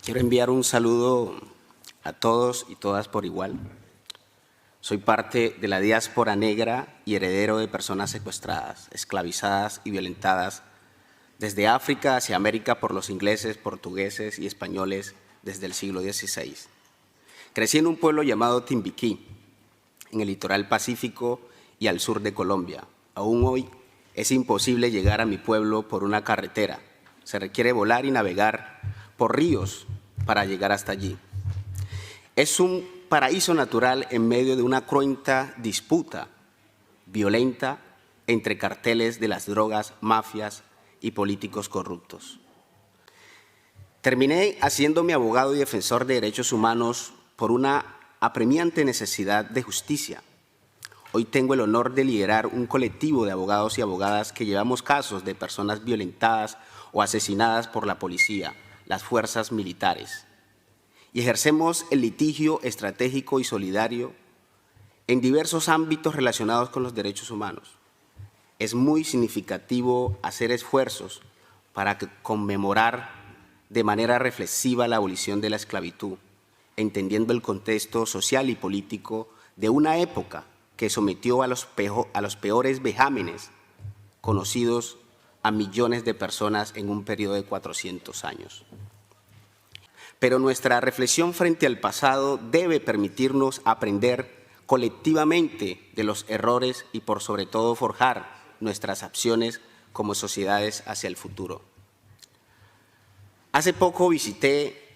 Quiero enviar un saludo a todos y todas por igual. Soy parte de la diáspora negra y heredero de personas secuestradas, esclavizadas y violentadas desde África hacia América por los ingleses, portugueses y españoles desde el siglo XVI. Crecí en un pueblo llamado Timbiquí, en el litoral pacífico y al sur de Colombia. Aún hoy es imposible llegar a mi pueblo por una carretera. Se requiere volar y navegar por ríos para llegar hasta allí. Es un paraíso natural en medio de una cruenta disputa violenta entre carteles de las drogas, mafias y políticos corruptos. Terminé haciéndome abogado y defensor de derechos humanos por una apremiante necesidad de justicia. Hoy tengo el honor de liderar un colectivo de abogados y abogadas que llevamos casos de personas violentadas o asesinadas por la policía, las fuerzas militares, y ejercemos el litigio estratégico y solidario en diversos ámbitos relacionados con los derechos humanos. Es muy significativo hacer esfuerzos para conmemorar de manera reflexiva la abolición de la esclavitud, entendiendo el contexto social y político de una época que sometió a los peores vejámenes conocidos a millones de personas en un periodo de 400 años. Pero nuestra reflexión frente al pasado debe permitirnos aprender colectivamente de los errores y por sobre todo forjar nuestras acciones como sociedades hacia el futuro. Hace poco visité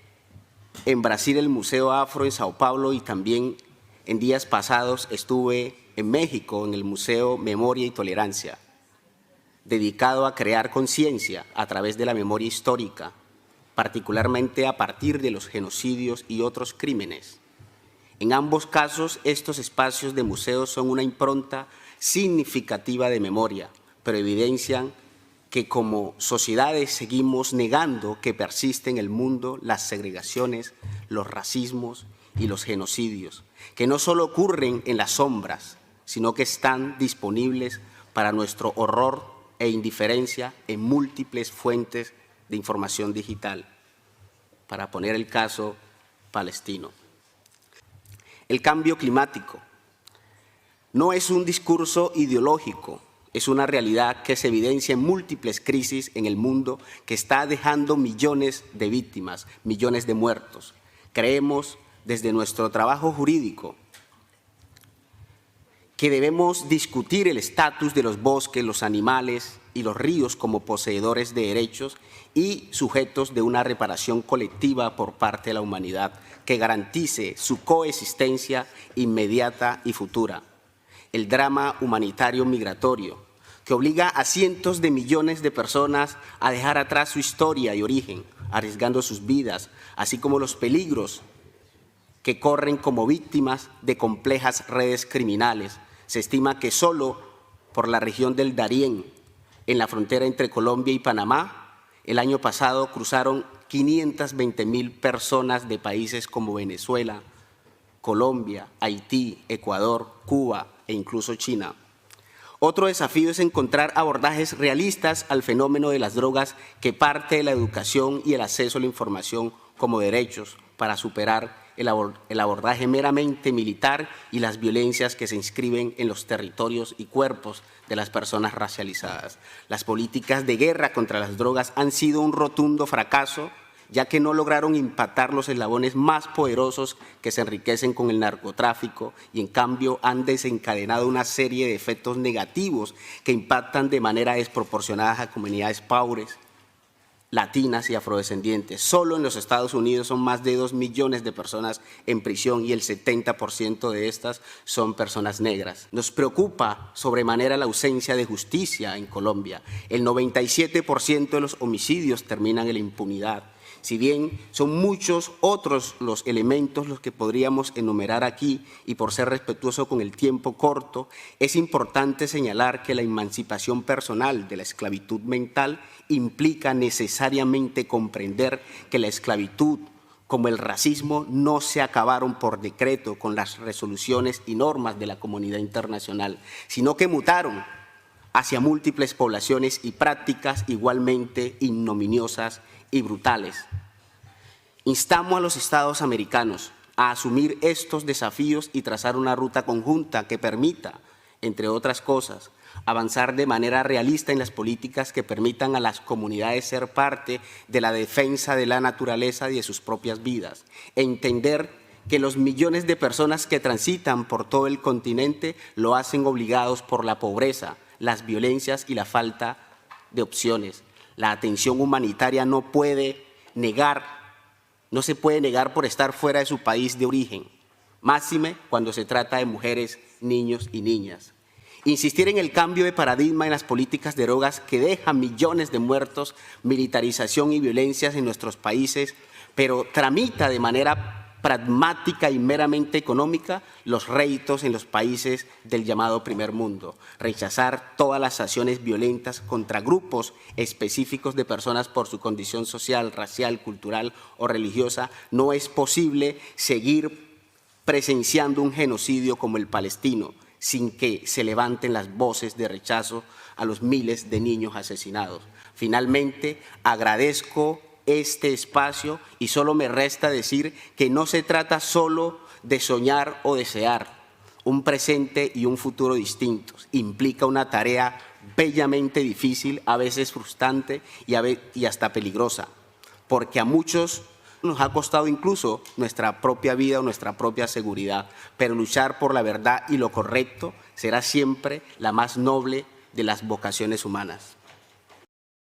en Brasil el Museo Afro en Sao Paulo y también en días pasados estuve en México en el Museo Memoria y Tolerancia, dedicado a crear conciencia a través de la memoria histórica, particularmente a partir de los genocidios y otros crímenes. En ambos casos, estos espacios de museos son una impronta significativa de memoria, pero evidencian que como sociedades seguimos negando que persisten en el mundo las segregaciones, los racismos y los genocidios, que no solo ocurren en las sombras, sino que están disponibles para nuestro horror e indiferencia en múltiples fuentes de información digital, para poner el caso palestino. El cambio climático no es un discurso ideológico, es una realidad que se evidencia en múltiples crisis en el mundo que está dejando millones de víctimas, millones de muertos. Creemos desde nuestro trabajo jurídico que debemos discutir el estatus de los bosques, los animales y los ríos como poseedores de derechos y sujetos de una reparación colectiva por parte de la humanidad que garantice su coexistencia inmediata y futura. El drama humanitario migratorio, que obliga a cientos de millones de personas a dejar atrás su historia y origen, arriesgando sus vidas, así como los peligros que corren como víctimas de complejas redes criminales. Se estima que solo por la región del Darién, en la frontera entre Colombia y Panamá, el año pasado cruzaron 520,000 personas de países como Venezuela, Colombia, Haití, Ecuador, Cuba e incluso China. Otro desafío es encontrar abordajes realistas al fenómeno de las drogas que parte de la educación y el acceso a la información como derechos para superar el abordaje meramente militar y las violencias que se inscriben en los territorios y cuerpos de las personas racializadas. Las políticas de guerra contra las drogas han sido un rotundo fracaso, ya que no lograron impactar los eslabones más poderosos que se enriquecen con el narcotráfico y en cambio han desencadenado una serie de efectos negativos que impactan de manera desproporcionada a comunidades pobres, latinas y afrodescendientes. Solo en los Estados Unidos son más de 2 millones de personas en prisión y el 70% de estas son personas negras. Nos preocupa sobremanera la ausencia de justicia en Colombia. El 97% de los homicidios terminan en la impunidad. Si bien son muchos otros los elementos los que podríamos enumerar aquí y por ser respetuoso con el tiempo corto, es importante señalar que la emancipación personal de la esclavitud mental implica necesariamente comprender que la esclavitud como el racismo no se acabaron por decreto con las resoluciones y normas de la comunidad internacional, sino que mutaron hacia múltiples poblaciones y prácticas igualmente ignominiosas y brutales. Instamos a los Estados americanos a asumir estos desafíos y trazar una ruta conjunta que permita, entre otras cosas, avanzar de manera realista en las políticas que permitan a las comunidades ser parte de la defensa de la naturaleza y de sus propias vidas, e entender que los millones de personas que transitan por todo el continente lo hacen obligados por la pobreza, las violencias y la falta de opciones. La atención humanitaria no se puede negar por estar fuera de su país de origen, máxime cuando se trata de mujeres, niños y niñas. Insistir en el cambio de paradigma en las políticas de drogas que dejan millones de muertos, militarización y violencias en nuestros países, pero tramita de manera pragmática y meramente económica los réditos en los países del llamado primer mundo. Rechazar todas las acciones violentas contra grupos específicos de personas por su condición social, racial, cultural o religiosa. No es posible seguir presenciando un genocidio como el palestino sin que se levanten las voces de rechazo a los miles de niños asesinados. Finalmente, agradezco este espacio y solo me resta decir que no se trata solo de soñar o desear un presente y un futuro distintos. Implica una tarea bellamente difícil, a veces frustrante y hasta peligrosa, porque a muchos nos ha costado incluso nuestra propia vida o nuestra propia seguridad, pero luchar por la verdad y lo correcto será siempre la más noble de las vocaciones humanas.